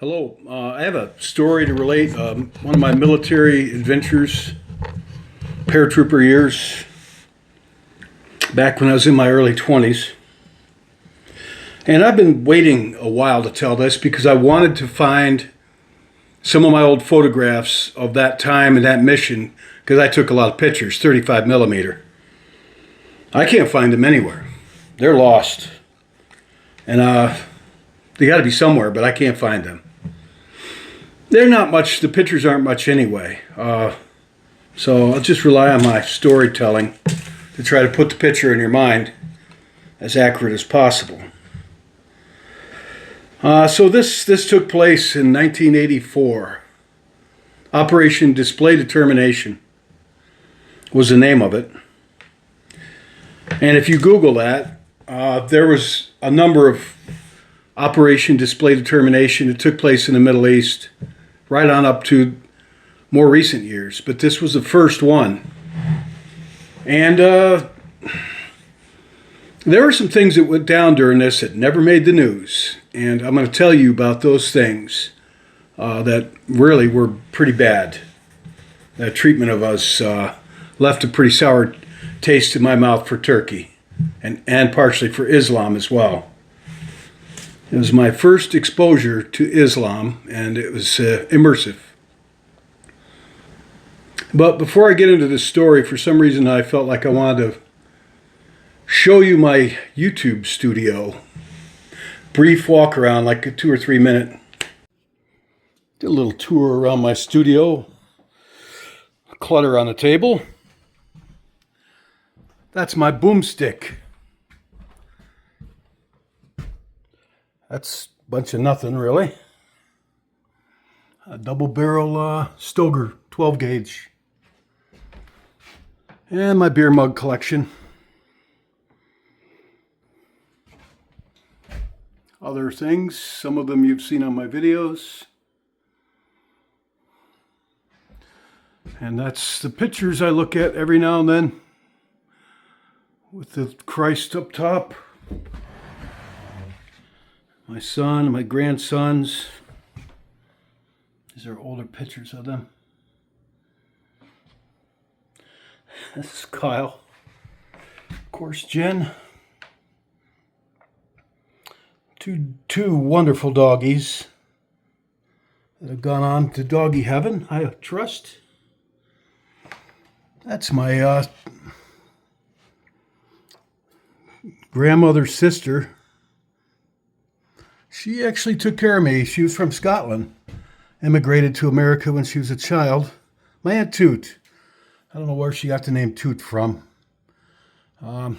Hello. I have a story to relate. One of my military adventures, paratrooper years, back when I was in my early 20s. And I've been waiting a while to tell this because I wanted to find some of my old photographs of that time and that mission because I took a lot of pictures, 35 millimeter. I can't find them anywhere. They're lost. And they got to be somewhere, but I can't find them. They're not much, the pictures aren't much anyway. So I'll just rely on my storytelling to try to put the picture in your mind as accurate as possible. So this took place in 1984. Operation Display Determination was the name of it. And if you Google that, there was a number of Operation Display Determination that took place in the Middle East, right on up to more recent years. But this was the first one. And there were some things that went down during this that never made the news. And I'm going to tell you about those things that really were pretty bad. That treatment of us left a pretty sour taste in my mouth for Turkey and partially for Islam as well. It was my first exposure to Islam, and it was immersive. But before I get into this story, for some reason I felt like I wanted to show you my YouTube studio. Brief walk around, like a 2 or 3 minute. Did a little tour around my studio. Clutter on the table. That's my boomstick. That's a bunch of nothing, really. A double barrel Stoger 12 gauge. And my beer mug collection. Other things, some of them you've seen on my videos. And that's the pictures I look at every now and then with the Christ up top. My son and my grandsons. These are older pictures of them. This is Kyle. Of course, Jen. Two wonderful doggies that have gone on to doggy heaven, I trust. That's my grandmother's sister. She actually took care of me. She was from Scotland, immigrated to America when she was a child. My Aunt Toot. I don't know where she got the name Toot from. I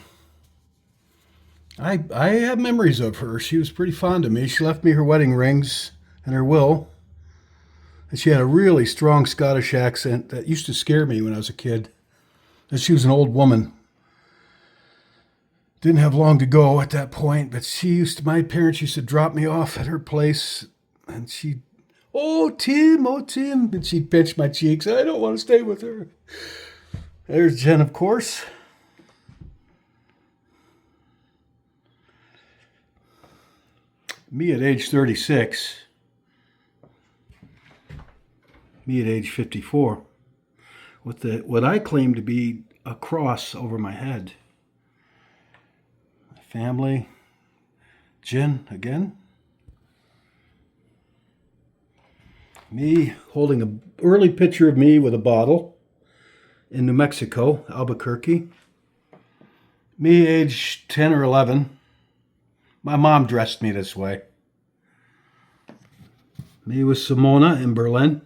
have memories of her. She was pretty fond of me. She left me her wedding rings and her will. And she had a really strong Scottish accent that used to scare me when I was a kid. And she was an old woman. Didn't have long to go at that point, but my parents used to drop me off at her place, and oh Tim, and she'd pinch my cheeks. I don't want to stay with her. There's Jen, of course. Me at age 36. Me at age 54. With what I claim to be a cross over my head. Family. Jen again. Me holding an early picture of me with a bottle in New Mexico, Albuquerque. Me age 10 or 11. My mom dressed me this way. Me with Simona in Berlin,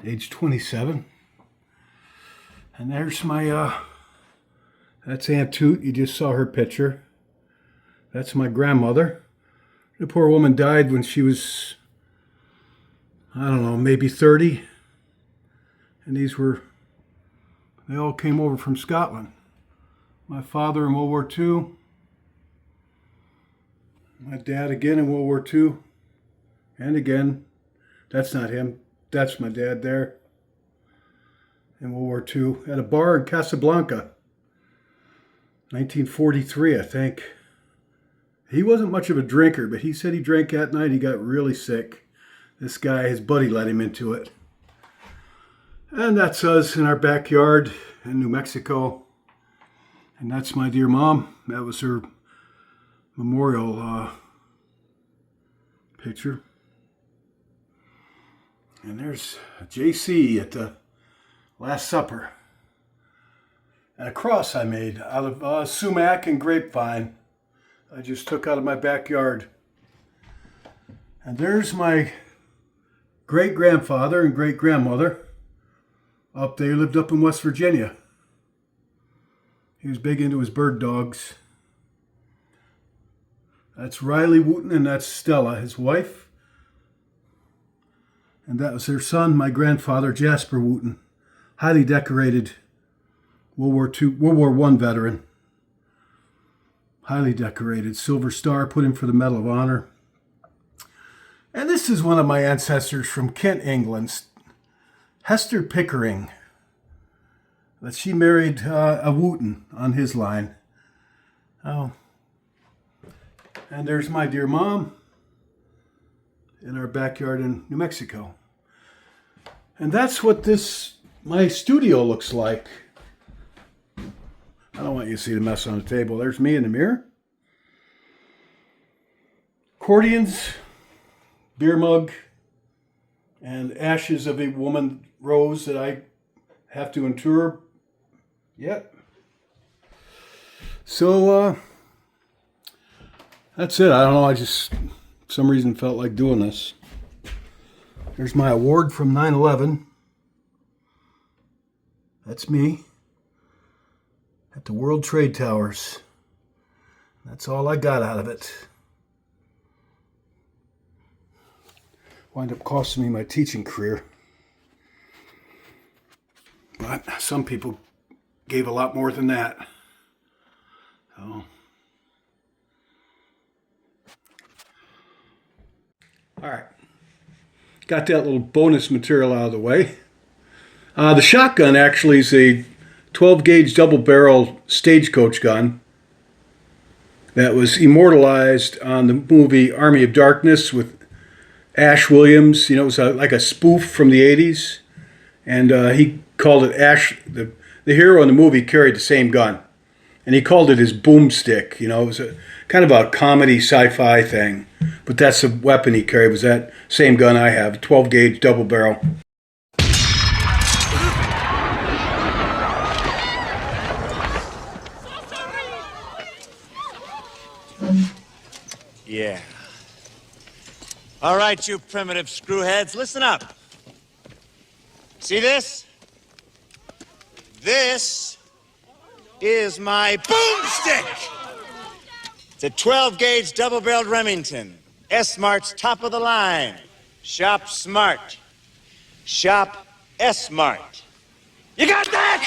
age 27. And there's my that's Aunt Toot. You just saw her picture. That's my grandmother. The poor woman died when she was, I don't know, maybe 30. And they all came over from Scotland. My father in World War II. My dad again in World War II. And again, that's not him. That's my dad there in World War II. At a bar in Casablanca. 1943, I think. He wasn't much of a drinker, but he said he drank that night. He got really sick. This guy, his buddy, let him into it. And that's us in our backyard in New Mexico. And that's my dear mom. That was her memorial picture. And there's JC at the Last Supper. And a cross I made out of sumac and grapevine. I just took out of my backyard. And there's my great-grandfather and great-grandmother. Up there, lived up in West Virginia. He was big into his bird dogs. That's Riley Wooten and that's Stella, his wife. And that was their son, my grandfather, Jasper Wooten. Highly decorated World War I veteran. Highly decorated. Silver Star put him for the Medal of Honor. And this is one of my ancestors from Kent, England. Hester Pickering. That she married a Wooten on his line. Oh. And there's my dear mom in our backyard in New Mexico. And that's what my studio looks like. I don't want you to see the mess on the table. There's me in the mirror. Accordions, beer mug, and ashes of a woman rose that I have to endure yet. So, that's it. I don't know. I just, for some reason, felt like doing this. There's my award from 9/11. That's me at the World Trade Towers. That's all I got out of it. Wound up costing me my teaching career. But some people gave a lot more than that. So. All right. Got that little bonus material out of the way. The shotgun actually is a 12-gauge double-barrel stagecoach gun that was immortalized on the movie Army of Darkness with Ash Williams. You know, it was like a spoof from the 80s. And he called it Ash. The hero in the movie carried the same gun. And he called it his boomstick. You know, it was a kind of a comedy sci-fi thing. But that's the weapon he carried, was that same gun I have, 12-gauge double-barrel. Yeah. All right, you primitive screwheads, listen up. See this? This is my boomstick. It's a 12-gauge double-barreled Remington. S-Mart's top of the line. Shop smart. Shop S-Mart. You got that?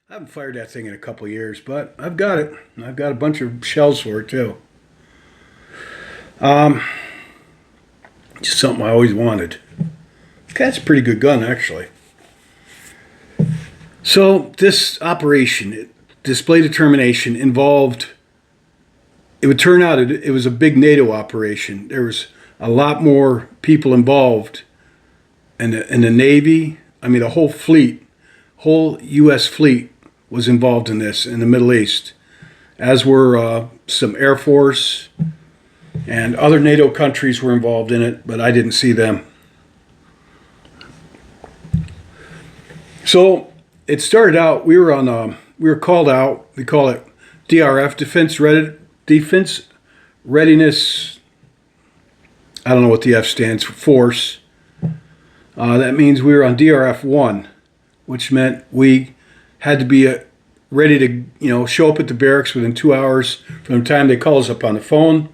I haven't fired that thing in a couple of years, but I've got it. I've got a bunch of shells for it, too. Just something I always wanted. That's a pretty good gun, actually. So this operation, Display Determination, involved, it would turn out it was a big NATO operation. There was a lot more people involved in the Navy. I mean, the whole fleet, whole U.S. fleet was involved in this in the Middle East, as were some Air Force, and other NATO countries were involved in it, but I didn't see them. So it started out, we were called out, we call it DRF, Defense Readiness, I don't know what the F stands for, force. That means we were on DRF 1, which meant we had to be ready to, show up at the barracks within 2 hours from the time they called us up on the phone.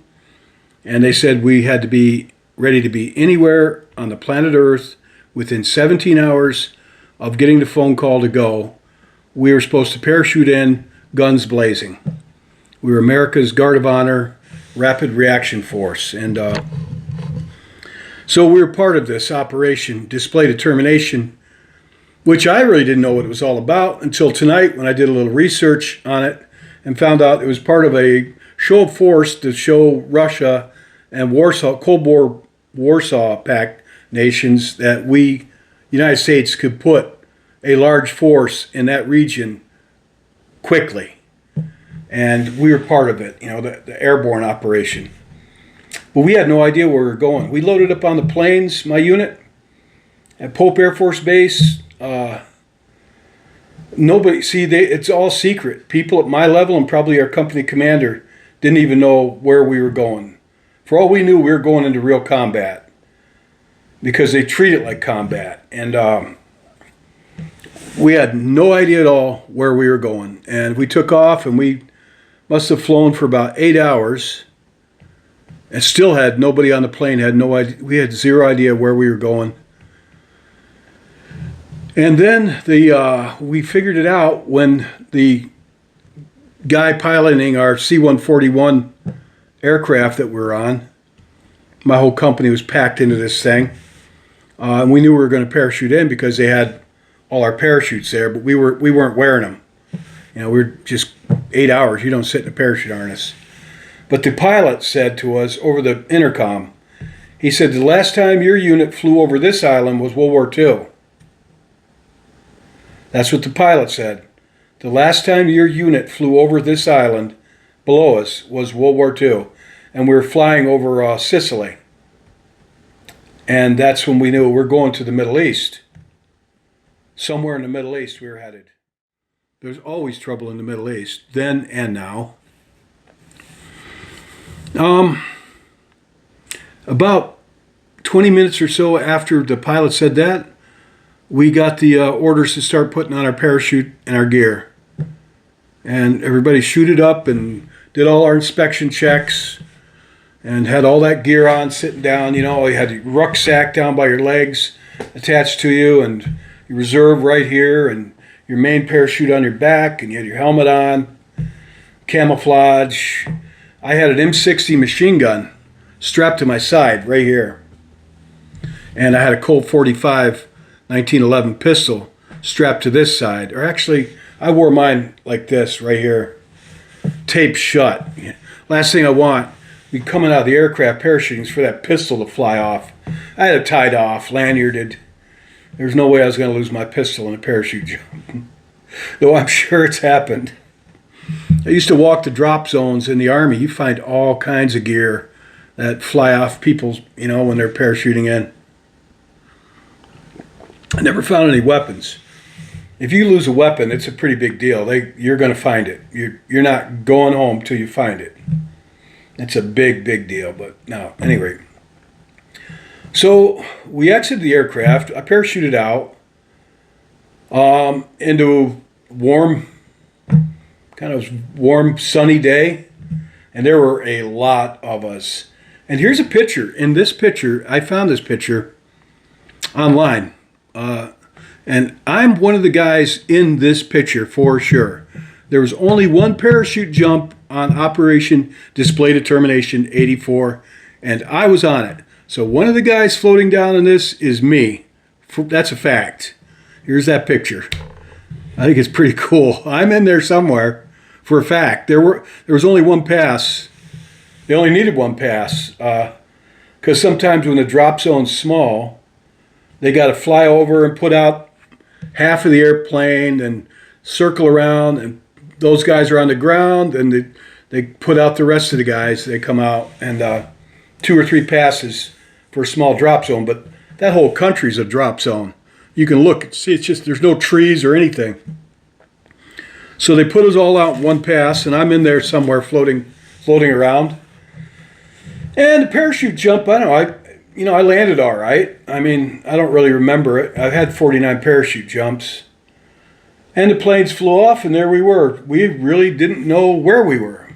And they said we had to be ready to be anywhere on the planet Earth within 17 hours of getting the phone call to go. We were supposed to parachute in, guns blazing. We were America's Guard of Honor Rapid Reaction Force. And so we were part of this operation, Display Determination, which I really didn't know what it was all about until tonight when I did a little research on it and found out it was part of a show of force to show Russia and Warsaw, Cold War Warsaw Pact nations that we, United States, could put a large force in that region quickly. And we were part of it, the airborne operation. But we had no idea where we were going. We loaded up on the planes, my unit, at Pope Air Force Base. Nobody, it's all secret. People at my level and probably our company commander didn't even know where we were going. For all we knew, we were going into real combat because they treat it like combat. And we had no idea at all where we were going. And we took off, and we must have flown for about 8 hours and still had nobody on the plane, had no idea. We had zero idea where we were going. And then we figured it out when the guy piloting our C-141 aircraft that we were on, my whole company was packed into this thing. And we knew we were going to parachute in because they had all our parachutes there, but we weren't wearing them. We were just 8 hours. You don't sit in a parachute harness. But the pilot said to us over the intercom, he said, the last time your unit flew over this island was World War II. That's what the pilot said. The last time your unit flew over this island below us was World War II. And we were flying over Sicily. And that's when we knew we're going to the Middle East. Somewhere in the Middle East we were headed. There's always trouble in the Middle East, then and now. About 20 minutes or so after the pilot said that, we got the orders to start putting on our parachute and our gear. And everybody shooted up and did all our inspection checks and had all that gear on, sitting down. You had your rucksack down by your legs attached to you, and your reserve right here, and your main parachute on your back, and you had your helmet on, camouflage. I had an M60 machine gun strapped to my side right here. And I had a Colt 45 1911 pistol strapped to this side. Or actually, I wore mine like this right here, taped shut. Last thing I want, we coming out of the aircraft parachuting is for that pistol to fly off. I had it tied off, lanyarded. There's no way I was going to lose my pistol in a parachute jump. Though I'm sure it's happened. I used to walk the drop zones in the Army. You find all kinds of gear that fly off people's, when they're parachuting in. I never found any weapons. If you lose a weapon, it's a pretty big deal. You're going to find it. You're not going home till you find it. It's a big, big deal. But no, anyway. So we exited the aircraft. I parachuted out into kind of warm, sunny day. And there were a lot of us. And here's a picture. In this picture, I found this picture online. And I'm one of the guys in this picture for sure. There was only one parachute jump on Operation Display Determination 84, and I was on it. So one of the guys floating down in this is me. That's a fact. Here's that picture. I think it's pretty cool. I'm in there somewhere for a fact. There was only one pass. They only needed one pass because sometimes when the drop zone's small, they got to fly over and put out half of the airplane and circle around, and those guys are on the ground, and they put out the rest of the guys. They come out, and 2 or 3 passes for a small drop zone. But that whole country's a drop zone. You can look, see, it's just there's no trees or anything. So they put us all out in one pass, and I'm in there somewhere floating around. And the parachute jump, I don't know, I landed all right. I mean, I don't really remember it. I've had 49 parachute jumps. And the planes flew off, and there we were. We really didn't know where we were.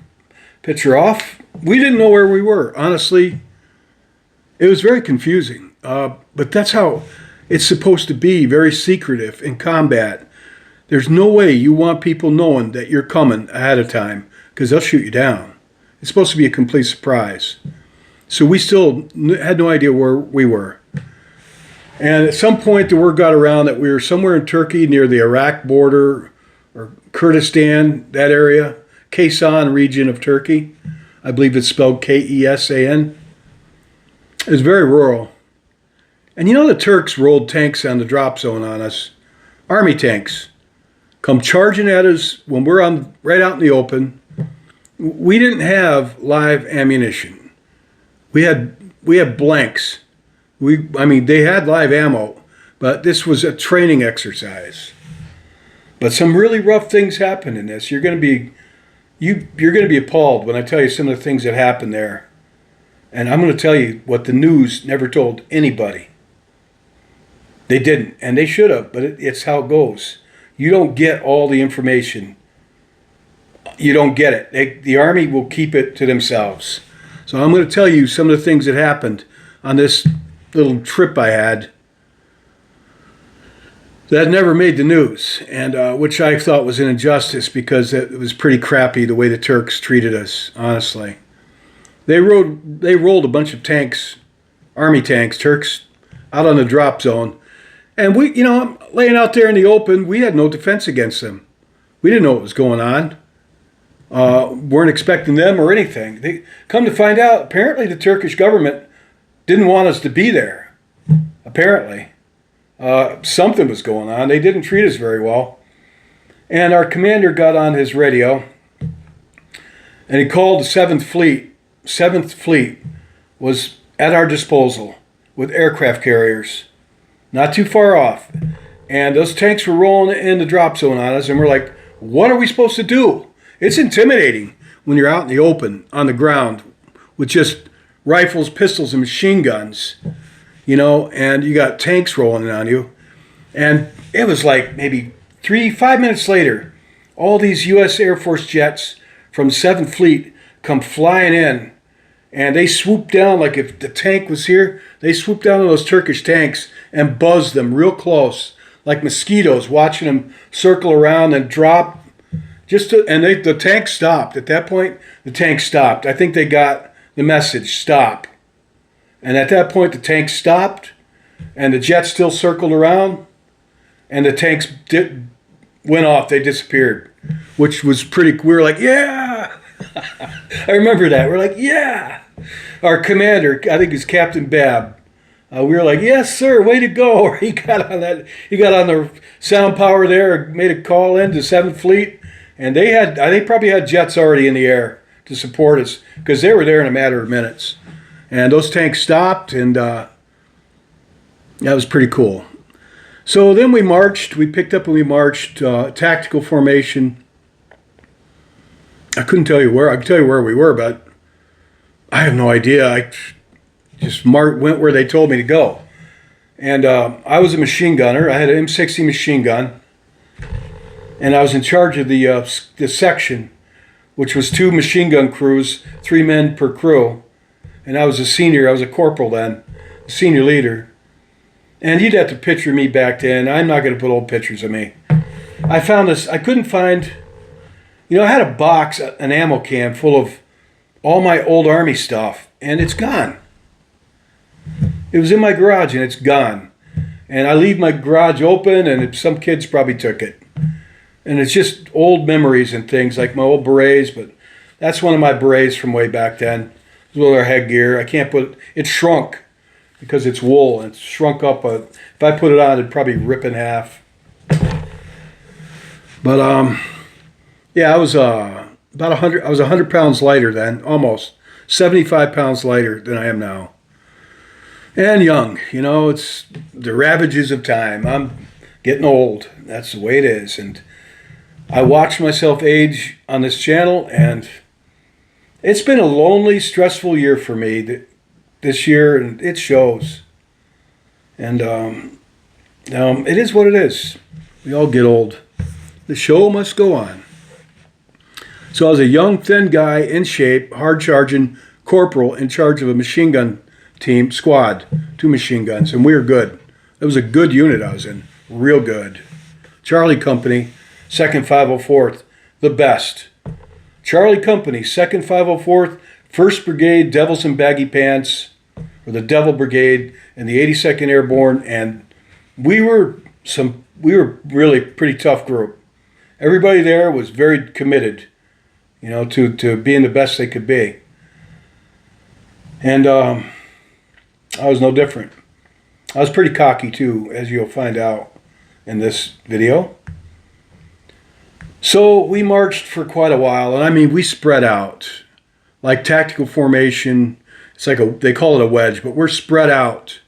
Picture off. We didn't know where we were. Honestly, it was very confusing. But that's how it's supposed to be, very secretive in combat. There's no way you want people knowing that you're coming ahead of time because they'll shoot you down. It's supposed to be a complete surprise. So we still had no idea where we were. And at some point, the word got around that we were somewhere in Turkey near the Iraq border or Kurdistan, that area, Kesan region of Turkey. I believe it's spelled Kesan. It was very rural. And you know the Turks rolled tanks on the drop zone on us. Army tanks. Come charging at us when we're right out in the open. We didn't have live ammunition. We had blanks. They had live ammo, but this was a training exercise. But some really rough things happened in this. You're going to be appalled when I tell you some of the things that happened there. And I'm going to tell you what the news never told anybody. They didn't, and they should have, but it's how it goes. You don't get all the information. You don't get it. The Army will keep it to themselves. So I'm going to tell you some of the things that happened on this little trip I had that never made the news, and which I thought was an injustice because it was pretty crappy the way the Turks treated us, honestly. They rolled a bunch of tanks, Army tanks, Turks, out on the drop zone. And I'm laying out there in the open, we had no defense against them. We didn't know what was going on. Weren't expecting them or anything. They come to find out, apparently the Turkish government didn't want us to be there. Apparently. Something was going on. They didn't treat us very well. And our commander got on his radio, and he called the 7th Fleet. 7th Fleet was at our disposal with aircraft carriers. Not too far off. And those tanks were rolling in the drop zone on us, and we're like, what are we supposed to do? It's intimidating when you're out in the open, on the ground, with just rifles, pistols, and machine guns, and you got tanks rolling in on you. And it was like maybe 5 minutes later, all these U.S. Air Force jets from 7th Fleet come flying in, and they swoop down like if the tank was here. They swoop down on those Turkish tanks and buzz them real close, like mosquitoes, watching them circle around and drop. The tank stopped. At that point, the tank stopped. I think they got the message, stop. And at that point, the tank stopped, and the jets still circled around, and the tanks went off. They disappeared, which was we were like, yeah. I remember that. We're like, yeah. Our commander, I think it's Captain Babb, we were like, yes, sir, way to go. He got on the sound power there, made a call in to 7th Fleet, and they probably had jets already in the air to support us because they were there in a matter of minutes. And those tanks stopped, and that was pretty cool. So then we picked up and we marched, tactical formation. I couldn't tell you where. I could tell you where we were, but I have no idea. I just went where they told me to go. And I was a machine gunner. I had an M60 machine gun. And I was in charge of the section, which was 2 machine gun crews, 3 men per crew. And I was a senior. I was a corporal then, senior leader. And you'd have to picture me back then. I'm not going to put old pictures of me. I found this. I couldn't find... I had a box, an ammo can full of all my old Army stuff, and it's gone. It was in my garage, and it's gone. And I leave my garage open, and some kids probably took it. And it's just old memories and things, like my old berets, but that's one of my berets from way back then. It was with our headgear. It's shrunk because it's wool, and it's shrunk up. If I put it on, it'd probably rip in half. But, yeah, I was about 100. I was 100 pounds lighter then, almost 75 pounds lighter than I am now, and young. It's the ravages of time. I'm getting old. That's the way it is, and I watched myself age on this channel, and it's been a lonely, stressful year for me this year, and it shows. And it is what it is. We all get old. The show must go on. So I was a young, thin guy, in shape, hard-charging corporal in charge of a machine gun team, squad, 2 machine guns, and we were good. It was a good unit I was in, real good. Charlie Company, 2nd 504th, the best. Charlie Company, 2nd 504th, 1st Brigade, Devils in Baggy Pants, or the Devil Brigade, and the 82nd Airborne, and we were really pretty tough group. Everybody there was very committed. to being the best they could be. And I was no different. I was pretty cocky too, as you'll find out in this video. So we marched for quite a while, and I mean, we spread out. Like tactical formation, it's like they call it a wedge, but we're spread out.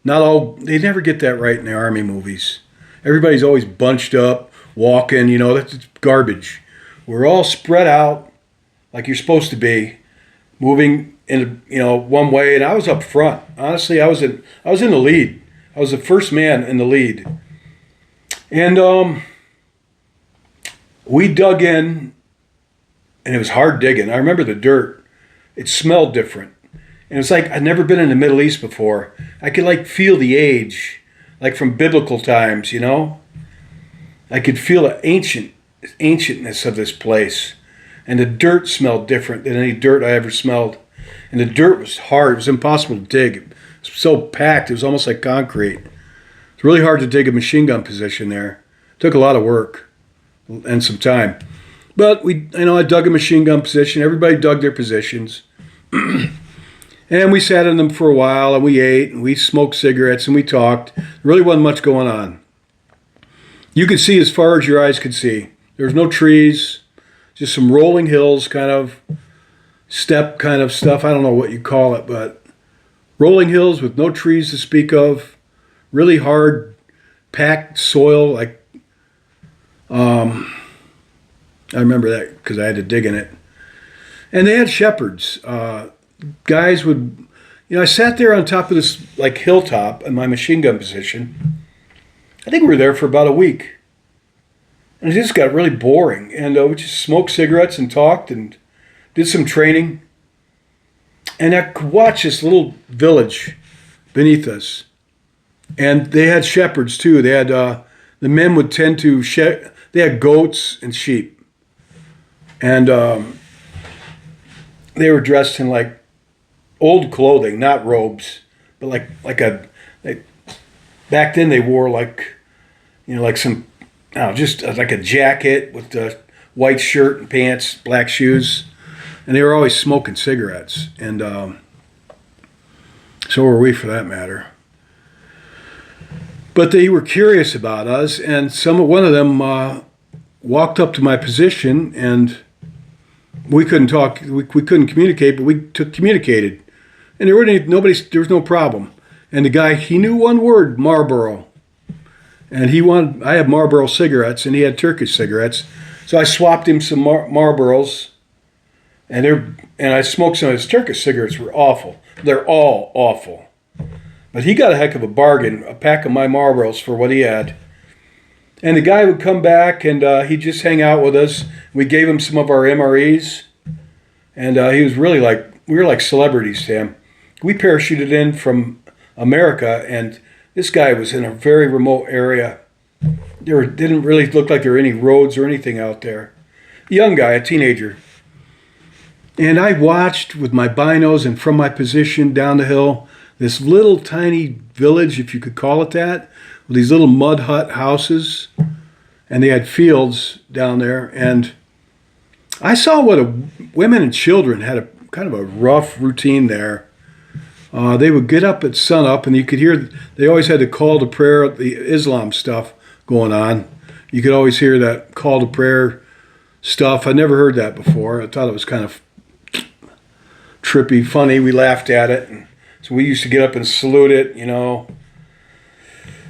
Not all, they never get that right in the Army movies. Everybody's always bunched up, walking, that's garbage. We're all spread out like you're supposed to be, moving in one way, and I was up front. Honestly, I was in the lead. I was the first man in the lead. And we dug in, and it was hard digging. I remember the dirt. It smelled different. And it's like I'd never been in the Middle East before. I could feel the age, like from biblical times, I could feel the ancientness of this place. And the dirt smelled different than any dirt I ever smelled. And the dirt was hard. It was impossible to dig. It was so packed. It was almost like concrete. It's really hard to dig a machine gun position there. It took a lot of work and some time. But I dug a machine gun position. Everybody dug their positions. And we sat in them for a while, and we ate, and we smoked cigarettes, and we talked. There really wasn't much going on. You could see as far as your eyes could see. There was no trees, just some rolling hills, kind of steppe kind of stuff. I don't know what you call it, but rolling hills with no trees to speak of. Really hard, packed soil. I remember that because I had to dig in it. And they had shepherds. Guys would, I sat there on top of this hilltop in my machine gun position. I think we were there for about a week. And it just got really boring. And we just smoked cigarettes and talked and did some training. And I could watch this little village beneath us. And they had shepherds too. They had, the men would tend to, they had goats and sheep. And they were dressed in old clothing, not robes, but back then they wore just like a jacket with the white shirt and pants, black shoes, and they were always smoking cigarettes, and so were we for that matter. But they were curious about us, and one of them walked up to my position, and we couldn't talk, we couldn't communicate, but we communicated. And there was no problem. And the guy, he knew one word, Marlboro. And I had Marlboro cigarettes, and he had Turkish cigarettes. So I swapped him some Marlboros, and I smoked some of his Turkish cigarettes. Were awful. They're all awful. But he got a heck of a bargain, a pack of my Marlboros for what he had. And the guy would come back, and he'd just hang out with us. We gave him some of our MREs, and he was really we were like celebrities to him. We parachuted in from America, and this guy was in a very remote area. Didn't really look like there were any roads or anything out there. A young guy, a teenager. And I watched with my binos and from my position down the hill, this little tiny village, if you could call it that, with these little mud hut houses, and they had fields down there. And I saw women and children had a kind of a rough routine there. They would get up at sunup, and you could hear, they always had the call to prayer, the Islam stuff going on. You could always hear that call to prayer stuff. I never heard that before. I thought it was kind of trippy, funny. We laughed at it. And so we used to get up and salute it,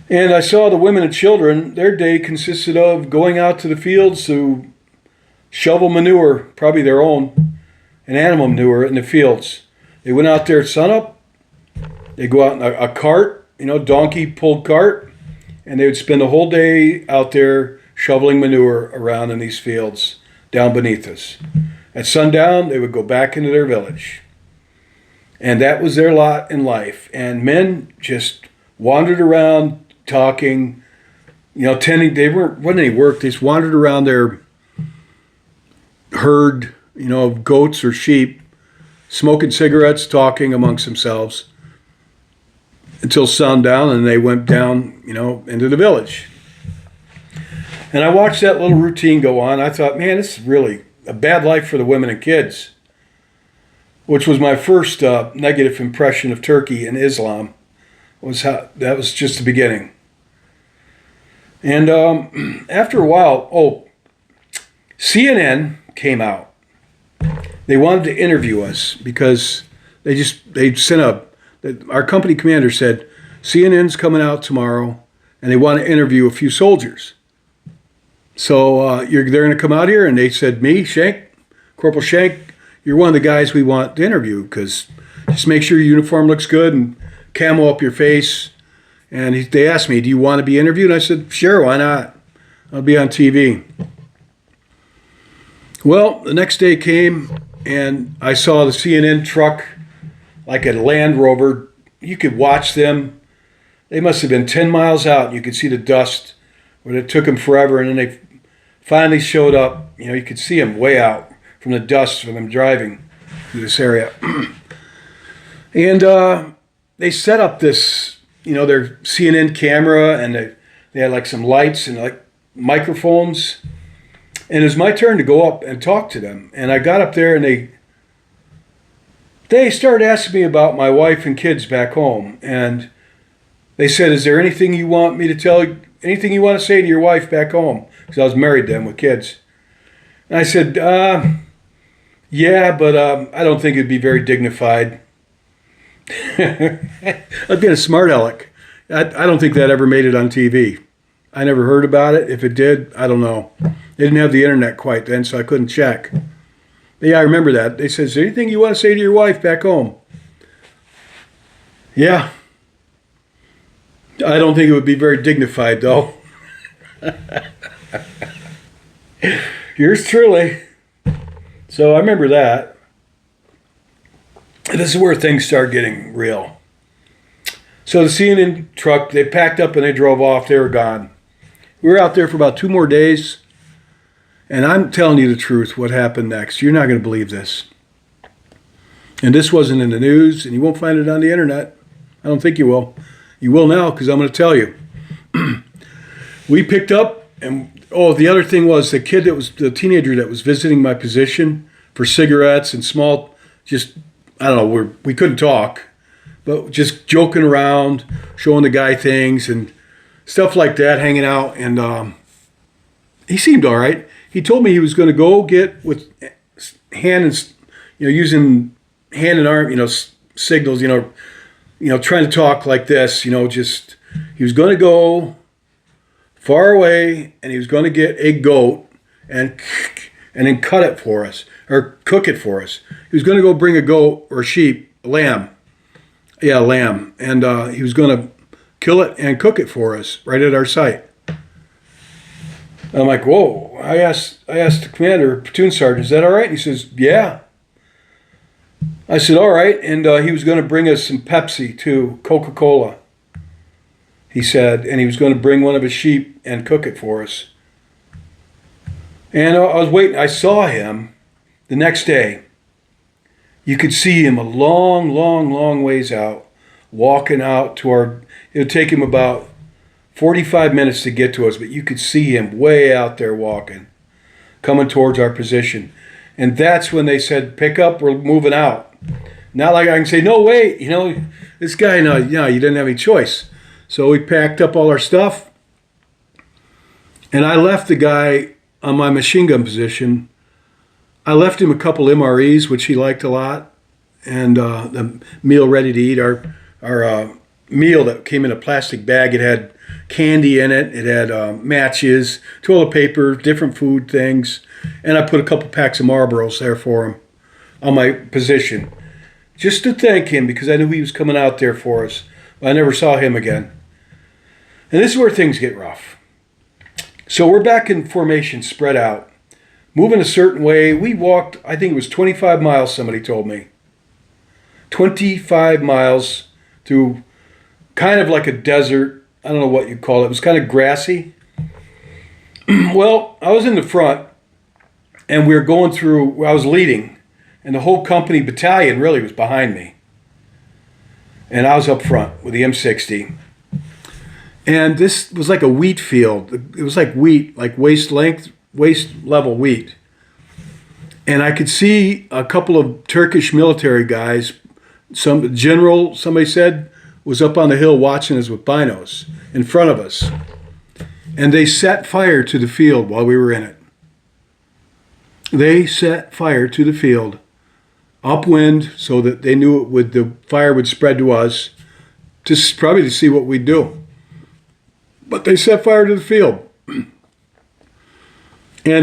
And I saw the women and children, their day consisted of going out to the fields to shovel manure, probably their own, and animal manure in the fields. They went out there at sunup. They go out in a cart, donkey-pulled cart, and they would spend the whole day out there shoveling manure around in these fields down beneath us. At sundown, they would go back into their village. And that was their lot in life. And men just wandered around talking, tending. Wasn't any work. They just wandered around their herd, of goats or sheep, smoking cigarettes, talking amongst themselves until sundown, and they went down, into the village. And I watched that little routine go on. I thought, man, this is really a bad life for the women and kids, which was my first negative impression of Turkey and Islam. That was just the beginning. And after a while, CNN came out. They wanted to interview us because they sent our company commander said, CNN's coming out tomorrow, and they want to interview a few soldiers. So they're going to come out here, and they said, me, Shank, Corporal Shank, you're one of the guys we want to interview because just make sure your uniform looks good and camo up your face. And they asked me, do you want to be interviewed? And I said, sure, why not? I'll be on TV. Well, the next day came, and I saw the CNN truck like a Land Rover. You could watch them. They must have been 10 miles out. You could see the dust where it took them forever. And then they finally showed up. You know, you could see them way out from the dust from them driving through this area. And they set up this, their CNN camera, and they had like some lights and like microphones. And it was my turn to go up and talk to them. And I got up there, and they started asking me about my wife and kids back home. And they said, is there anything you want me to tell you, anything you want to say to your wife back home? Because I was married then with kids. And I said, yeah, but I don't think it'd be very dignified. I'd been a smart aleck. I don't think that ever made it on TV. I never heard about it. If it did, I don't know. They didn't have the internet quite then, so I couldn't check. But yeah, I remember that. They said, is there anything you want to say to your wife back home? Yeah. I don't think it would be very dignified, though. Yours truly. So I remember that. This is where things start getting real. So the CNN truck, they packed up and they drove off. They were gone. We were out there for about 2 more days. And I'm telling you the truth, what happened next. You're not going to believe this. And this wasn't in the news, and you won't find it on the internet. I don't think you will. You will now, because I'm going to tell you. We picked up, and the other thing was the teenager that was visiting my position for cigarettes and small, we couldn't talk, but just joking around, showing the guy things and stuff like that, hanging out. And he seemed all right. He told me he was going to go get with hand and, using hand and arm, signals, trying to talk like this, he was going to go far away, and he was going to get a goat and then cut it for us, or cook it for us. He was going to go bring a goat or a sheep, a lamb. Yeah, a lamb. And he was going to kill it and cook it for us right at our site. I'm like, whoa. I asked the commander, platoon sergeant, is that all right? And he says, yeah. I said, all right. And he was going to bring us some Pepsi too, Coca-Cola. He said, and he was going to bring one of his sheep and cook it for us. And I was waiting. I saw him the next day. You could see him a long, long, long ways out, walking out to it would take him about 45 minutes to get to us, but you could see him way out there walking, coming towards our position. And that's when they said, pick up, we're moving out. Not like I can say, no, wait, this guy, no, you didn't have any choice. So we packed up all our stuff, and I left the guy on my machine gun position. I left him a couple MREs, which he liked a lot, and the meal ready to eat. Our meal that came in a plastic bag, it had candy in it, it had matches, toilet paper, different food things, and I put a couple packs of Marlboros there for him on my position, just to thank him, because I knew he was coming out there for us. I never saw him again. And this is where things get rough. So we're back in formation, spread out, moving a certain way. We walked, I think it was 25 miles, somebody told me. 25 miles through kind of like a desert. I don't know what you'd call it. It was kind of grassy. Well, I was in the front, and we were going through, I was leading, and the whole company battalion really was behind me. And I was up front with the M60. And this was like a wheat field. It was like wheat, like waist level wheat. And I could see a couple of Turkish military guys, some general, somebody said, was up on the hill watching us with binos in front of us. And they set fire to the field while we were in it. They set fire to the field, upwind, so that they knew the fire would spread to us, probably to see what we'd do. But they set fire to the field. And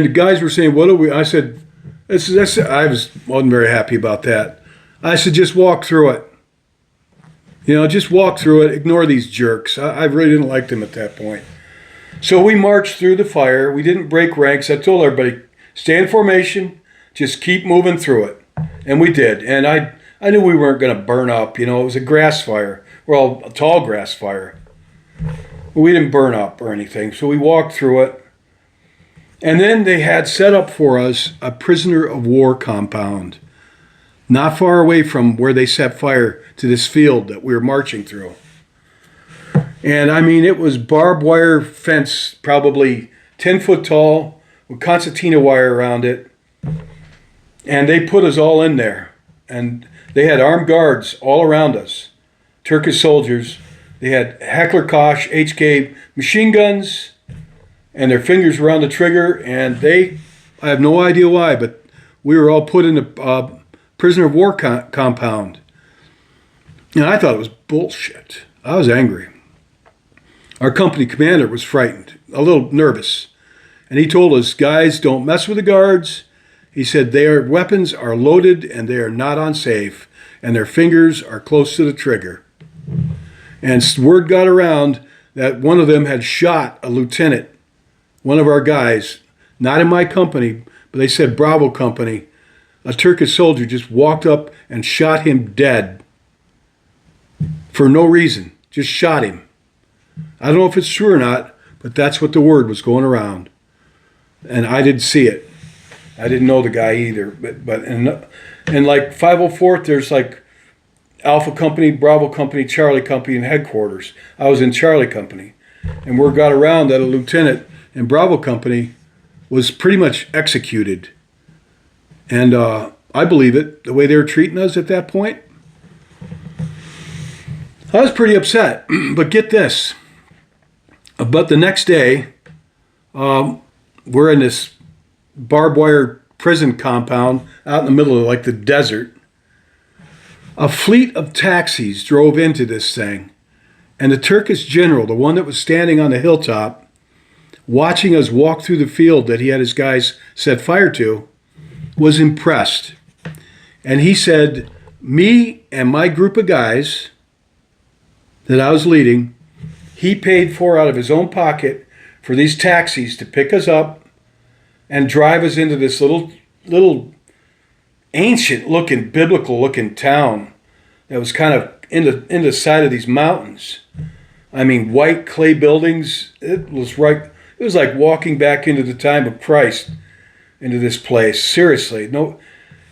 the guys were saying, what do we, I said, wasn't very happy about that. I said, just walk through it. Just walk through it. Ignore these jerks. I really didn't like them at that point. So we marched through the fire. We didn't break ranks. I told everybody, stay in formation. Just keep moving through it. And we did. And I knew we weren't going to burn up. It was a grass fire. Well, a tall grass fire. We didn't burn up or anything. So we walked through it. And then they had set up for us a prisoner of war compound, not far away from where they set fire to this field that we were marching through. And I mean, it was barbed wire fence, probably 10 foot tall, with concertina wire around it. And they put us all in there. And they had armed guards all around us, Turkish soldiers. They had Heckler Koch HK machine guns, and their fingers were on the trigger, and I have no idea why, but we were all put in a prisoner of war compound. And I thought it was bullshit. I was angry. Our company commander was frightened, a little nervous. And he told us, guys, don't mess with the guards. He said their weapons are loaded and they are not unsafe, and their fingers are close to the trigger. And word got around that one of them had shot a lieutenant, one of our guys, not in my company, but they said Bravo company. A Turkish soldier just walked up and shot him dead for no reason, just shot him. I don't know if it's true or not, but that's what the word was going around. And I didn't see it. I didn't know the guy either. But in like 504th, there's like Alpha Company, Bravo Company, Charlie Company, and headquarters. I was in Charlie Company. And word got around that a lieutenant in Bravo Company was pretty much executed. And I believe it, the way they were treating us at that point. I was pretty upset. But get this. But the next day, we're in this barbed wire prison compound out in the middle of like the desert. A fleet of taxis drove into this thing. And the Turkish general, the one that was standing on the hilltop, watching us walk through the field that he had his guys set fire to, was impressed. And he said, me and my group of guys that I was leading, he paid for out of his own pocket for these taxis to pick us up and drive us into this little ancient-looking, biblical-looking town that was kind of in the side of these mountains. I mean, white clay buildings. It was like walking back into the time of Christ, into this place. Seriously, no.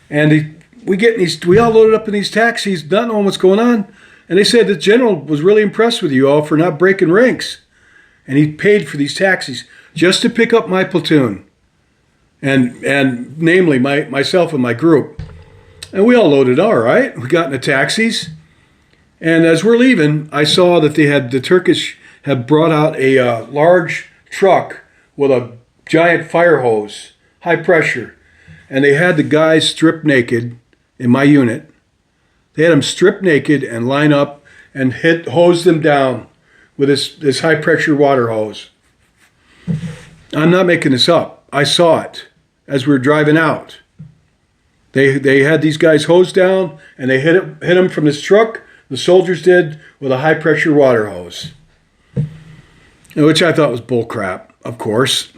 And we all loaded up in these taxis, not knowing what's going on. And they said the general was really impressed with you all for not breaking ranks, and he paid for these taxis just to pick up my platoon, and namely myself and my group. And we all loaded all right. We got in the taxis, and as we're leaving, I saw that the Turkish had brought out a large truck with a giant fire hose, high pressure, and they had the guys stripped naked in my unit. They had them stripped naked and line up and hose them down with this high pressure water hose. I'm not making this up. I saw it as we were driving out. They had these guys hosed down and they hit them from this truck. The soldiers did with a high pressure water hose, which I thought was bull crap, of course.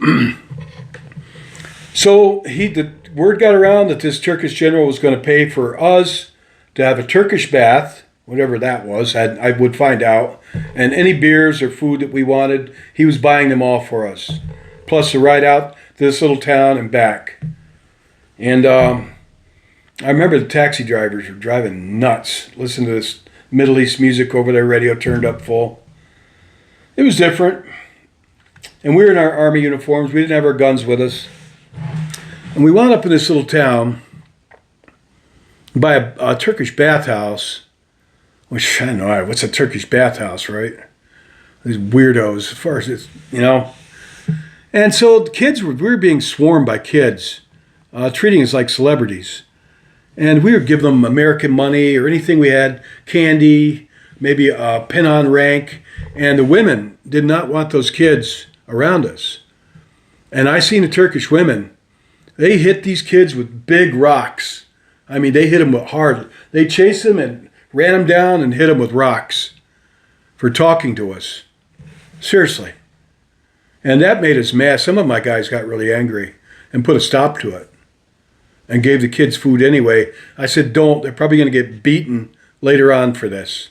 So the word got around that this Turkish general was going to pay for us to have a Turkish bath, whatever that was. I would find out. And any beers or food that we wanted, he was buying them all for us. Plus a ride out to this little town and back. And I remember the taxi drivers were driving nuts. Listening to this Middle East music over their radio turned up full. It was different. And we were in our army uniforms. We didn't have our guns with us. And we wound up in this little town by a Turkish bathhouse, which I don't know, what's a Turkish bathhouse, right? These weirdos, as far as it's, you know. And so the kids, we were being swarmed by kids, treating us like celebrities. And we would give them American money or anything we had, candy, maybe a pin on rank. And the women did not want those kids around us. And I seen the Turkish women, they hit these kids with big rocks. I mean, they hit them hard. They chased them and ran them down and hit them with rocks for talking to us. Seriously. And that made us mad. Some of my guys got really angry and put a stop to it and gave the kids food anyway. I said, don't. They're probably going to get beaten later on for this.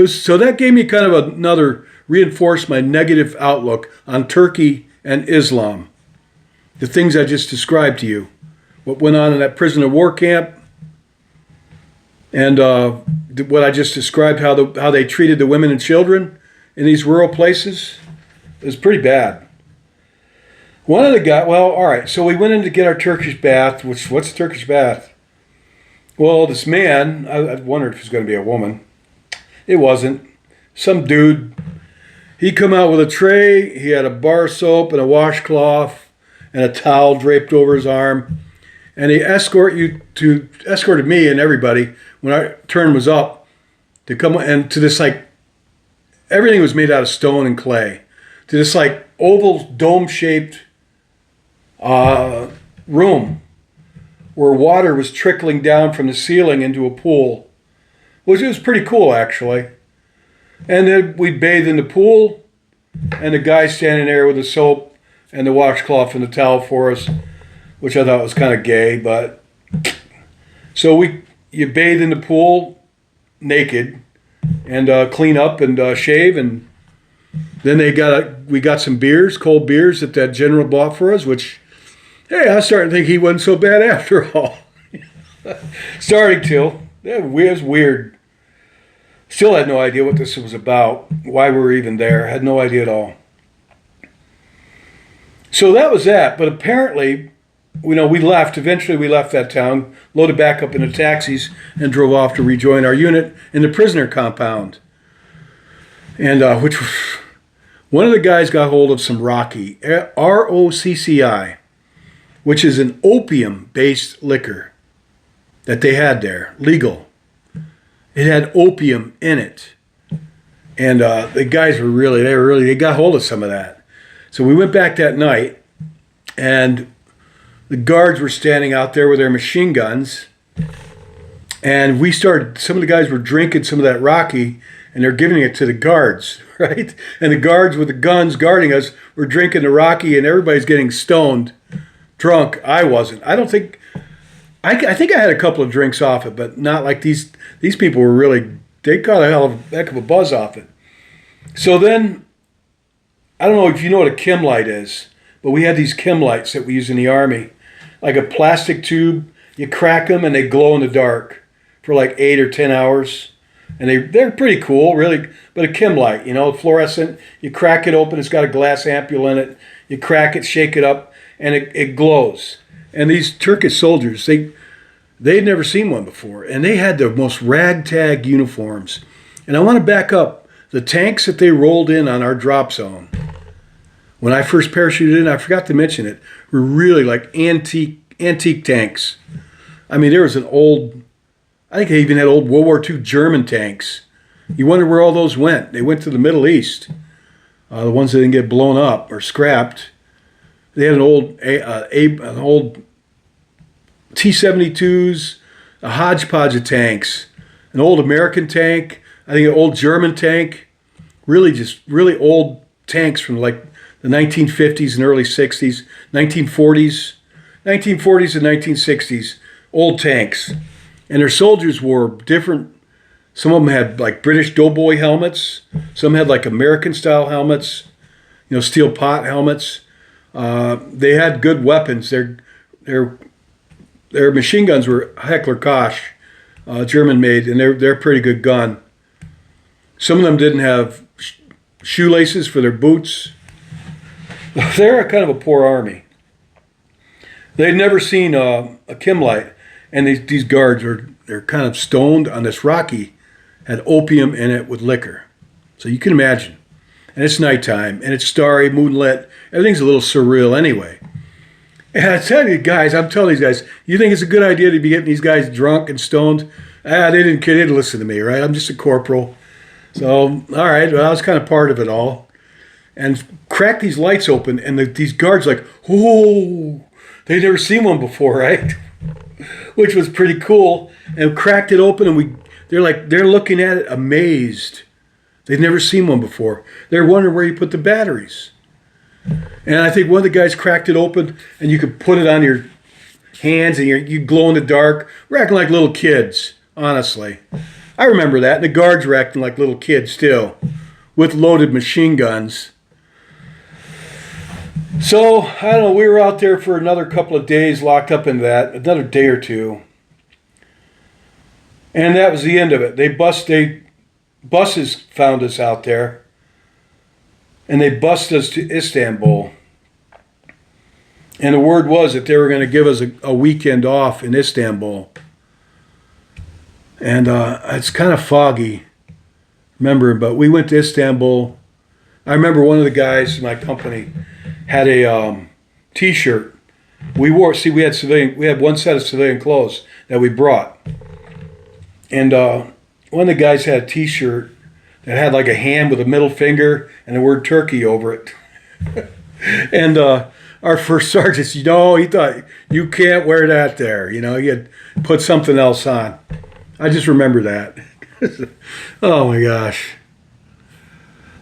So that gave me kind of reinforced my negative outlook on Turkey and Islam. The things I just described to you. What went on in that prisoner of war camp, and what I just described, how they treated the women and children in these rural places. It was pretty bad. One of the guys, well, all right, so we went in to get our Turkish bath, what's a Turkish bath? Well, this man, I wondered if it was going to be a woman. It wasn't. Some dude, he come out with a tray, he had a bar soap and a washcloth and a towel draped over his arm. And he escorted me and everybody when our turn was up to come and to this, like, everything was made out of stone and clay, to this like oval dome-shaped room where water was trickling down from the ceiling into a pool, which was pretty cool actually. And then we'd bathe in the pool, and the guy standing there with the soap and the washcloth and the towel for us, which I thought was kind of gay, but so you bathe in the pool naked and clean up and shave, and then we got some beers, cold beers that general bought for us, which, hey, I was starting to think he wasn't so bad after all. Starting to. It was weird. Still had no idea what this was about, why we were even there. Had no idea at all. So that was that, but apparently, we left. Eventually, we left that town, loaded back up into taxis, and drove off to rejoin our unit in the prisoner compound. And one of the guys got hold of some Rocky, ROCCI, which is an opium-based liquor that they had there, legal. It had opium in it, and the guys they got hold of some of that. So we went back that night, and the guards were standing out there with their machine guns, and some of the guys were drinking some of that Rocky, and they're giving it to the guards, right? And the guards with the guns guarding us were drinking the Rocky, and everybody's getting stoned, drunk. I wasn't. I think I had a couple of drinks off it, but not like these people were really, they got a heck of a buzz off it. So then, I don't know if you know what a Kim light is, but we had these Kim lights that we use in the Army. Like a plastic tube, you crack them and they glow in the dark for like 8 or 10 hours. And they're pretty cool, really. But a Kim light, fluorescent, you crack it open, it's got a glass ampule in it. You crack it, shake it up, and it glows. And these Turkish soldiers, they'd never seen one before. And they had the most ragtag uniforms. And I want to back up. The tanks that they rolled in on our drop zone, when I first parachuted in, I forgot to mention it, were really like antique tanks. I mean, there was I think they even had old World War II German tanks. You wonder where all those went. They went to the Middle East. The ones that didn't get blown up or scrapped. They had an old T-72s, a hodgepodge of tanks, an old American tank, I think an old German tank, really old tanks from like the 1950s and early 60s, 1940s and 1960s, old tanks. And their soldiers wore different, some of them had like British doughboy helmets, some had like American style helmets, steel pot helmets. They had good weapons. Their machine guns were Heckler Koch, German made, and they're a pretty good gun. Some of them didn't have shoelaces for their boots. They're kind of a poor army. They'd never seen a Kim light, and these guards they're kind of stoned on this Rocky, had opium in it with liquor. So you can imagine. And it's nighttime, and it's starry, moonlit. Everything's a little surreal anyway. And I tell you guys, I'm telling these guys, you think it's a good idea to be getting these guys drunk and stoned? They didn't listen to me, right? I'm just a corporal. So, all right, well, I was kind of part of it all. And cracked these lights open, and these guards like, oh, they'd never seen one before, right? Which was pretty cool. And cracked it open, and they're looking at it amazed. They've never seen one before. They're wondering where you put the batteries. And I think one of the guys cracked it open, and you could put it on your hands, and you glow in the dark. We're acting like little kids, honestly. I remember that. And the guards were acting like little kids still, with loaded machine guns. So, I don't know, we were out there for another couple of days, locked up in that, another day or two. And that was the end of it. Buses found us out there, and they bused us to Istanbul. And the word was that they were going to give us a weekend off in Istanbul. And it's kind of foggy, remember, but we went to Istanbul. I remember one of the guys in my company had a T-shirt. We had one set of civilian clothes that we brought. And one of the guys had a T-shirt that had like a hand with a middle finger and the word turkey over it. And our first sergeant, he thought, you can't wear that there. You had put something else on. I just remember that. Oh my gosh.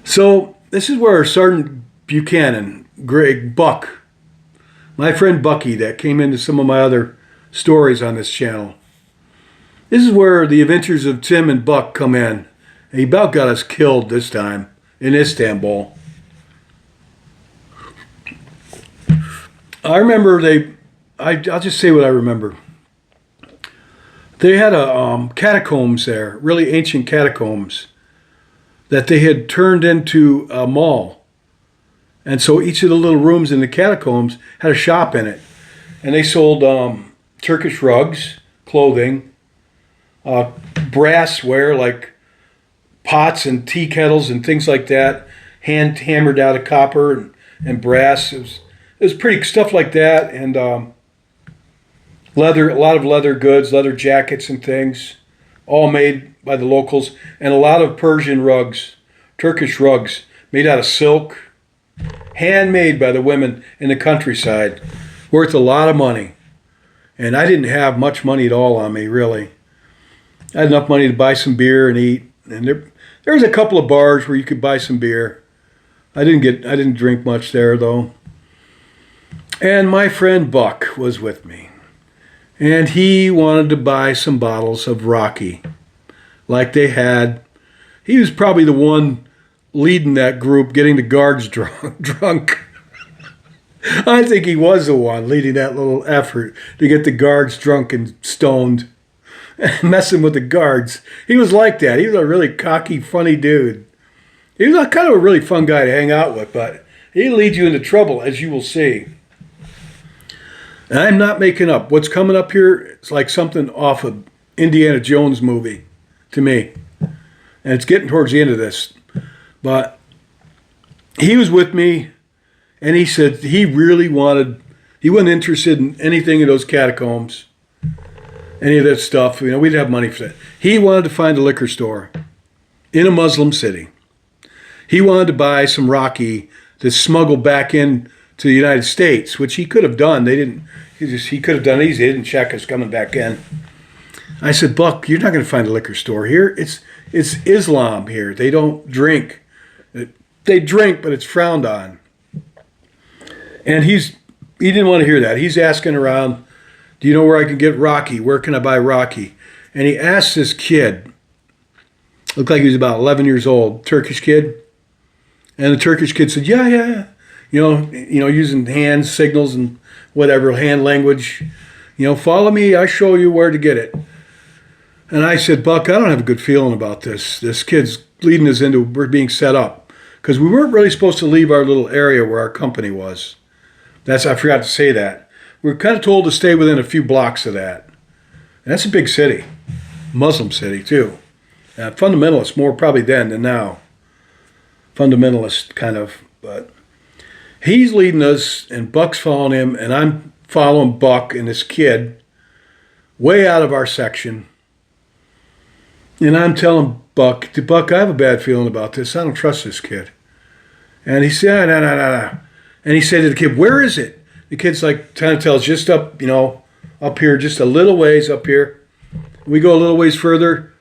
So this is where Sergeant Buchanan, Buck, my friend Bucky that came into some of my other stories on this channel. This is where the adventures of Tim and Buck come in. And he about got us killed this time in Istanbul. I remember I'll just say what I remember. They had a catacombs there, really ancient catacombs, that they had turned into a mall. And so each of the little rooms in the catacombs had a shop in it. And they sold Turkish rugs, clothing, brassware like pots and tea kettles and things like that, hand hammered out of copper and brass. It was pretty stuff like that, and leather, a lot of leather goods, leather jackets and things, all made by the locals, and a lot of Persian rugs, Turkish rugs made out of silk, handmade by the women in the countryside, worth a lot of money. And I didn't have much money at all on me, really. I had enough money to buy some beer and eat, and there was a couple of bars where you could buy some beer. I didn't drink much there though. And my friend Buck was with me, and he wanted to buy some bottles of Rocky, like they had. He was probably the one leading that group, getting the guards drunk. I think he was the one leading that little effort to get the guards drunk and stoned. Messing with the guards. He was like that. He was a really cocky, funny dude. He was kind of a really fun guy to hang out with, but he leads you into trouble, as you will see. And I'm not making up. What's coming up here is like something off of Indiana Jones movie to me. And it's getting towards the end of this. But he was with me, and he said he wasn't interested in anything in those catacombs. Any of that stuff, we didn't have money for that. He wanted to find a liquor store in a Muslim city. He wanted to buy some Rocky to smuggle back in to the United States, which he could have done. He could have done it easy. They didn't check us coming back in. I said, Buck, you're not going to find a liquor store here. It's Islam here. They don't drink. They drink, but it's frowned on. And he didn't want to hear that. He's asking around, do you know where I can get Rocky? Where can I buy Rocky? And he asked this kid, looked like he was about 11 years old, Turkish kid. And the Turkish kid said, yeah. Using hand signals and whatever, hand language. Follow me, I show you where to get it. And I said, Buck, I don't have a good feeling about this. This kid's leading us into, we're being set up. Because we weren't really supposed to leave our little area where our company was. I forgot to say that. we're kind of told to stay within a few blocks of that. And that's a big city, Muslim city too. Fundamentalist more probably then than now. Fundamentalist kind of, but he's leading us, and Buck's following him, and I'm following Buck and this kid way out of our section. And I'm telling Buck, I have a bad feeling about this. I don't trust this kid. And he said, no. And he said to the kid, where is it? The kid's like trying to tell us, just up, up here, just a little ways up here. We go a little ways further.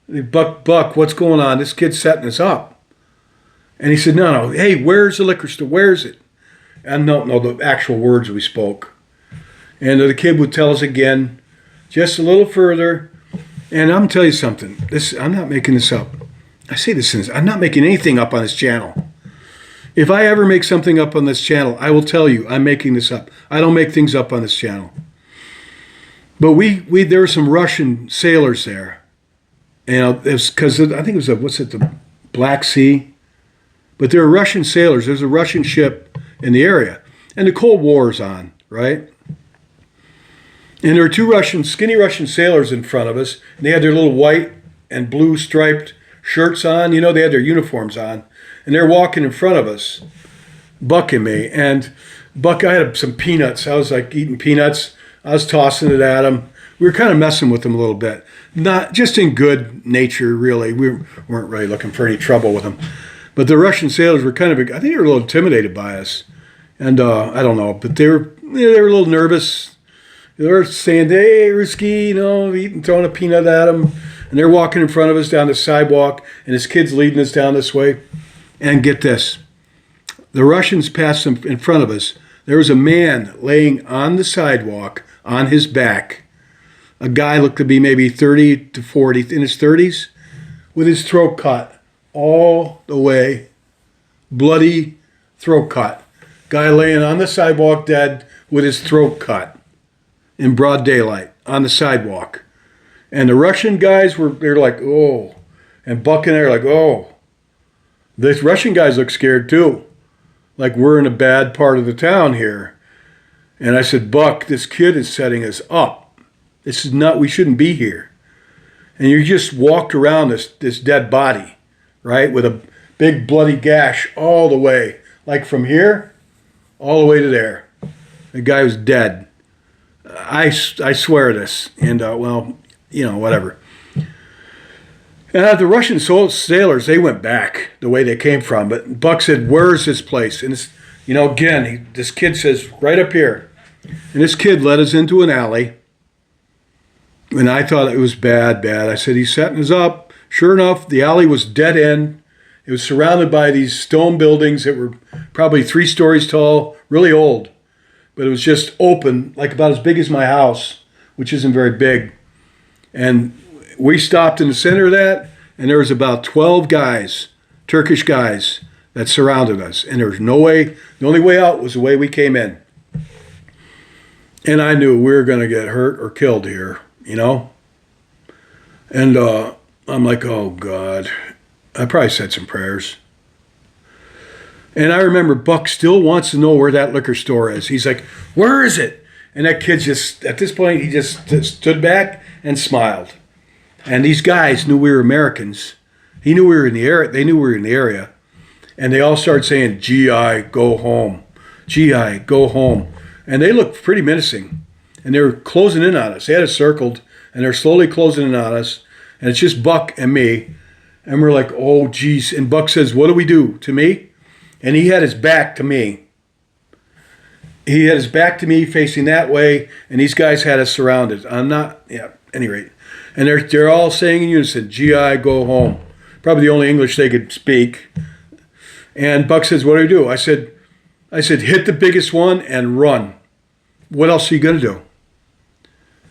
Buck, what's going on? This kid's setting us up. And he said, no. Hey, where's the liquor store? Where is it? And I don't know the actual words we spoke. And the kid would tell us again, just a little further. And I'm telling you something. I'm not making this up. I say this, I'm not making anything up on this channel. If I ever make something up on this channel, I will tell you I'm making this up. I don't make things up on this channel. But there were some Russian sailors there. And it was because I think it was the Black Sea? But there were Russian sailors. There's a Russian ship in the area. And the Cold War's on, right? And there were two skinny Russian sailors in front of us. And they had their little white and blue striped shirts on. They had their uniforms on. And they're walking in front of us, Buck and me. And Buck, I had some peanuts. I was like eating peanuts. I was tossing it at him. We were kind of messing with him a little bit. Not just in good nature, really. We weren't really looking for any trouble with him. But the Russian sailors were I think they were a little intimidated by us. And I don't know, but they were a little nervous. They were saying, hey, Ruski, throwing a peanut at him. And they're walking in front of us down the sidewalk. And his kid's leading us down this way. And get this, the Russians passed them in front of us. There was a man laying on the sidewalk on his back. A guy looked to be maybe 30 to 40, in his 30s, with his throat cut all the way, bloody throat cut. Guy laying on the sidewalk dead with his throat cut in broad daylight on the sidewalk. And the Russian guys they're like, oh. And Buck and I are like, oh. The Russian guys look scared too. Like we're in a bad part of the town here. And I said, Buck, this kid is setting us up. We shouldn't be here. And you just walked around this dead body, right? With a big bloody gash all the way. Like from here, all the way to there. The guy was dead. I swear this. And, whatever. And the Russian sailors, they went back the way they came from. But Buck said, where's this place? And, this kid says, right up here. And this kid led us into an alley. And I thought it was bad. I said, he's setting us up. Sure enough, the alley was dead end. It was surrounded by these stone buildings that were probably 3 stories tall, really old. But it was just open, like about as big as my house, which isn't very big. And we stopped in the center of that, and there was about 12 guys, Turkish guys, that surrounded us. And there was no way, the only way out was the way we came in. And I knew we were going to get hurt or killed here, And I'm like, oh, God. I probably said some prayers. And I remember Buck still wants to know where that liquor store is. He's like, where is it? And that kid at this point, he just stood back and smiled. And these guys knew we were Americans. He knew we were in the area. They knew we were in the area. And they all started saying, GI, go home. GI, go home. And they looked pretty menacing. And they were closing in on us. They had us circled, and they're slowly closing in on us. And it's just Buck and me. And we're like, oh, geez. And Buck says, what do we do? To me? And he had his back to me. He had his back to me facing that way, and these guys had us surrounded. Any rate. And they're all saying in unison, GI, go home. Probably the only English they could speak. And Buck says, what do we do? I said, hit the biggest one and run. What else are you going to do?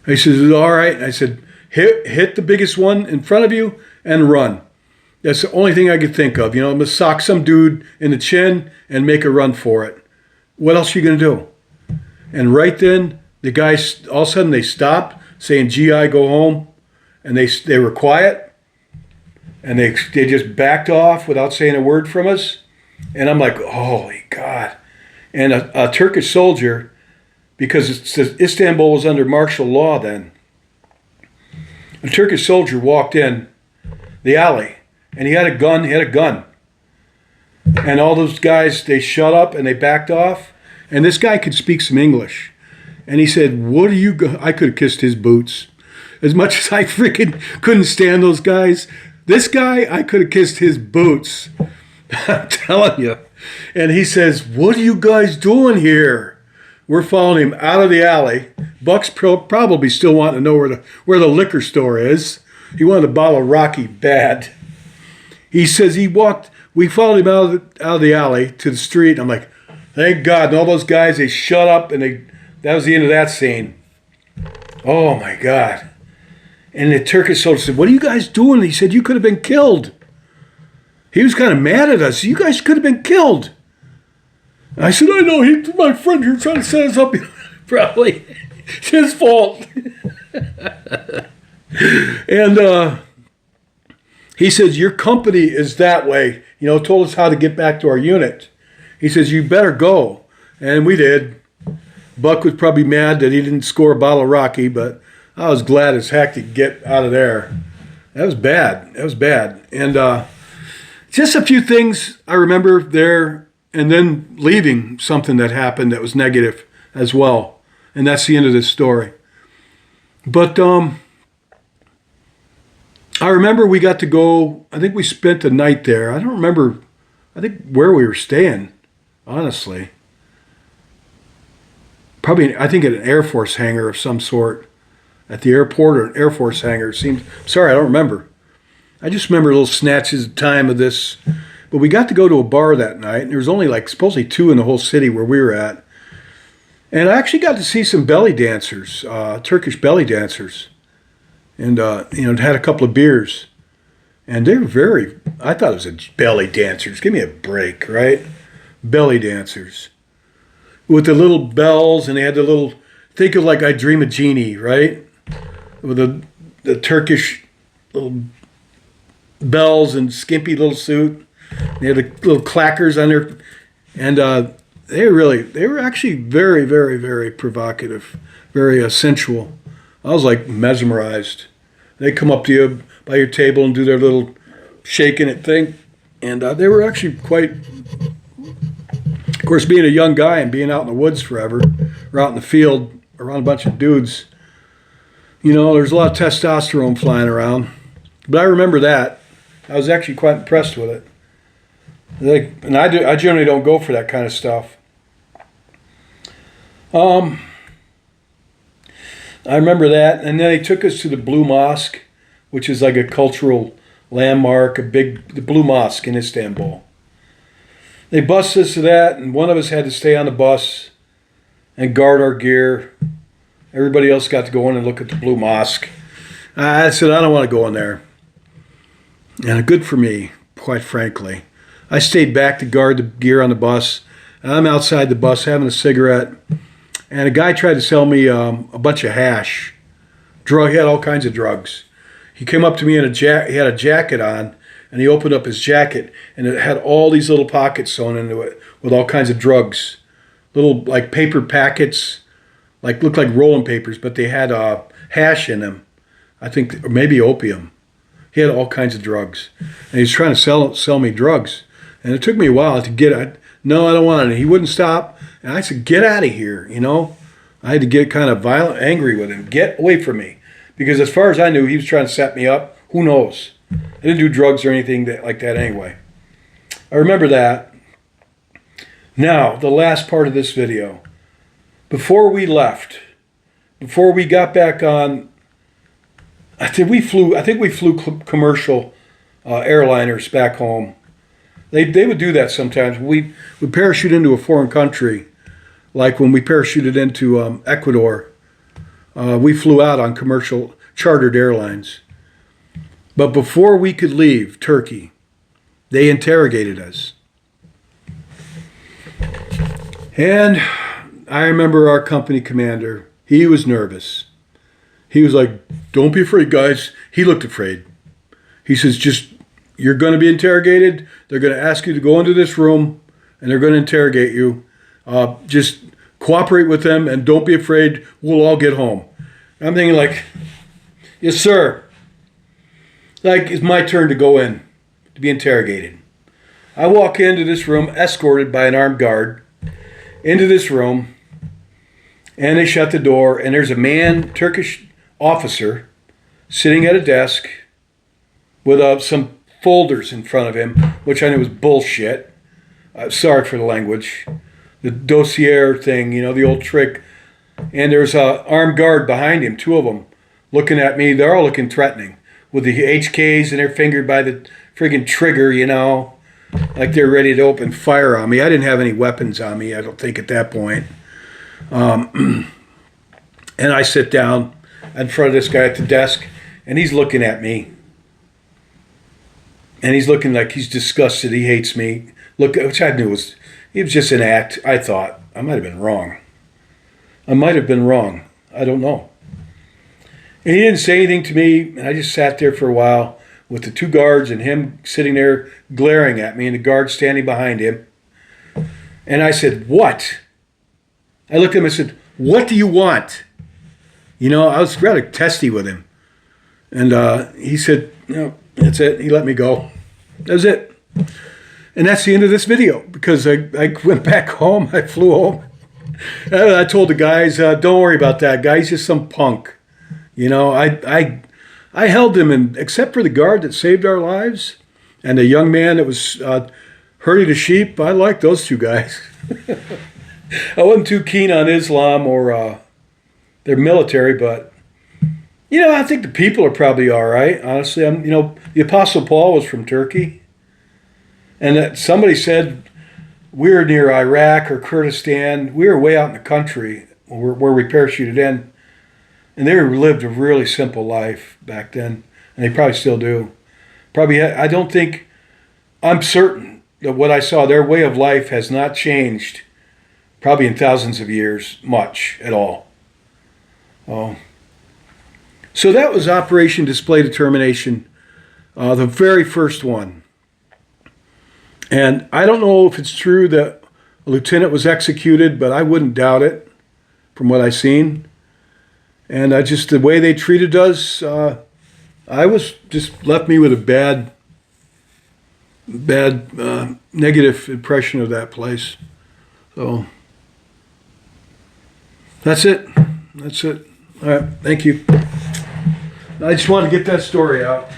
He says, all right. I said, hit the biggest one in front of you and run. That's the only thing I could think of. I'm going to sock some dude in the chin and make a run for it. What else are you going to do? And right then, the guys, all of a sudden, they stopped saying, GI, go home. And they were quiet. And they just backed off without saying a word from us. And I'm like, holy God. And a Turkish soldier because it says Istanbul was under martial law then. A Turkish soldier walked in the alley, and he had a gun. And all those guys, they shut up and they backed off. And this guy could speak some English. And he said, what are you... I could have kissed his boots. As much as I freaking couldn't stand those guys, this guy, I could have kissed his boots. I'm telling you. And he says, what are you guys doing here? We're following him out of the alley. Buck's probably still wanting to know where the liquor store is. He wanted a bottle of Rocky bad. He says we followed him out of the alley to the street. I'm like, thank God. And all those guys, they shut up, and that was the end of that scene. Oh, my God. And the Turkish soldier said, what are you guys doing? He said, you could have been killed. He was kind of mad at us. You guys could have been killed. I said, I know. He's my friend here trying to set us up. Probably. It's his fault. And he says, your company is that way. Told us how to get back to our unit. He says, you better go. And we did. Buck was probably mad that he didn't score a bottle of Rocky, but I was glad as heck to get out of there. That was bad. And just a few things I remember there, and then leaving something that happened that was negative as well. And that's the end of this story. But I remember we got to go, I think we spent the night there. I don't remember, I think where we were staying, honestly. Probably, I think at an Air Force hangar of some sort. At the airport or an Air Force hangar. Sorry, I don't remember. I just remember little snatches of time of this. But we got to go to a bar that night, and there was only supposedly 2 in the whole city where we were at. And I actually got to see some belly dancers, Turkish belly dancers. And, had a couple of beers. And they were I thought it was belly dancers. Give me a break, right? Belly dancers. With the little bells, and they had the little, think of like I Dream of Jeannie, right? With the Turkish little bells and skimpy little suit. They had the little clackers on there. And they were actually very, very, very provocative, very sensual. I was like mesmerized. They come up to you by your table and do their little shaking it thing. And they were actually quite, of course, being a young guy and being out in the woods forever, or out in the field around a bunch of dudes, there's a lot of testosterone flying around. But I remember that. I was actually quite impressed with it. And I generally don't go for that kind of stuff. I remember that. And then they took us to the Blue Mosque, which is like a cultural landmark, the Blue Mosque in Istanbul. They bussed us to that, and one of us had to stay on the bus and guard our gear. Everybody else got to go in and look at the Blue Mosque. I said, I don't want to go in there. And good for me, quite frankly. I stayed back to guard the gear on the bus. I'm outside the bus having a cigarette. And a guy tried to sell me a bunch of hash. He had all kinds of drugs. He came up to me he had a jacket on, and he opened up his jacket, and it had all these little pockets sewn into it with all kinds of drugs. Little paper packets, looked like rolling papers, but they had hash in them. I think, or maybe opium. He had all kinds of drugs. And he was trying to sell me drugs. And it took me a while to no, I don't want it. He wouldn't stop. And I said, get out of here, I had to get kind of angry with him. Get away from me. Because as far as I knew, he was trying to set me up. Who knows? I didn't do drugs or anything like that anyway. I remember that. Now, the last part of this video. Before we left, before we got back on, I think we flew commercial airliners back home. They would do that sometimes. We would parachute into a foreign country, like when we parachuted into Ecuador. We flew out on commercial chartered airlines. But before we could leave Turkey, they interrogated us. And I remember our company commander, he was nervous. He was like, don't be afraid, guys. He looked afraid. He says, you're going to be interrogated. They're going to ask you to go into this room, and they're going to interrogate you. Just cooperate with them, and don't be afraid. We'll all get home. I'm thinking like, yes, sir. Like, it's my turn to go in, to be interrogated. I walk into this room, escorted by an armed guard, into this room, and they shut the door, and there's a man, Turkish officer, sitting at a desk with some folders in front of him, which I knew was bullshit. Sorry for the language. The dossier thing, the old trick. And there's an armed guard behind him, 2 of them, looking at me. They're all looking threatening, with the HKs and they're fingered by the friggin' trigger, like they're ready to open fire on me. I didn't have any weapons on me, I don't think, at that point. And I sit down in front of this guy at the desk, and he's looking at me. And he's looking like he's disgusted. He hates me. Look, which I knew it was just an act, I thought. I might have been wrong. I don't know. And he didn't say anything to me, and I just sat there for a while with the 2 guards and him sitting there glaring at me and the guard standing behind him. And I said, what? I looked at him and said, what do you want? I was rather testy with him. And he said, that's it. He let me go. That was it. And that's the end of this video, because I went back home. I flew home. I told the guys, don't worry about that guy. He's just some punk. I held him, and except for the guard that saved our lives and the young man that was herding the sheep, I liked those 2 guys. I wasn't too keen on Islam or their military, but I think the people are probably all right. Honestly, the Apostle Paul was from Turkey, and that somebody said we were near Iraq or Kurdistan. We were way out in the country where we parachuted in, and they lived a really simple life back then, and they probably still do. I'm certain that what I saw, their way of life has not changed, probably in thousands of years, much at all. So that was Operation Display Determination, the very first one. And I don't know if it's true that a lieutenant was executed, but I wouldn't doubt it from what I've seen. And just the way they treated us, I was just left me with a bad negative impression of that place. So that's it. All right. Thank you. I just wanted to get that story out.